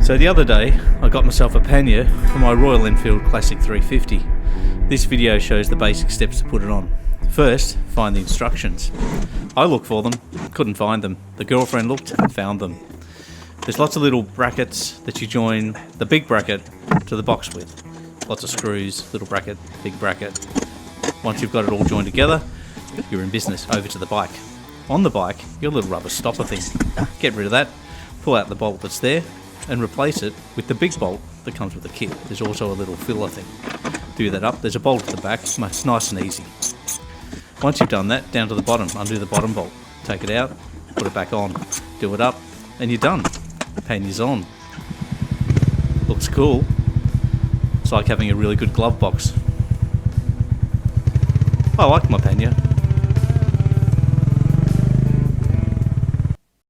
So the other day, I got myself a pannier for my Royal Enfield Classic 350. This video shows the basic steps to put it on. First, find the instructions. I looked for them, couldn't find them. The girlfriend looked and found them. There's lots of little brackets that you join the big bracket to the box with. Lots of screws, little bracket, big bracket. Once you've got it all joined together, you're in business. Over to the bike. On the bike, your little rubber stopper thing. Get rid of that, pull out the bolt that's there, and replace it with the big bolt that comes with the kit. There's also a little filler thing. Do that up, there's a bolt at the back, it's nice and easy. Once you've done that, down to the bottom, undo the bottom bolt. Take it out, put it back on, do it up, and you're done. Pannier's on. Looks cool. It's like having a really good glove box. I like my pannier.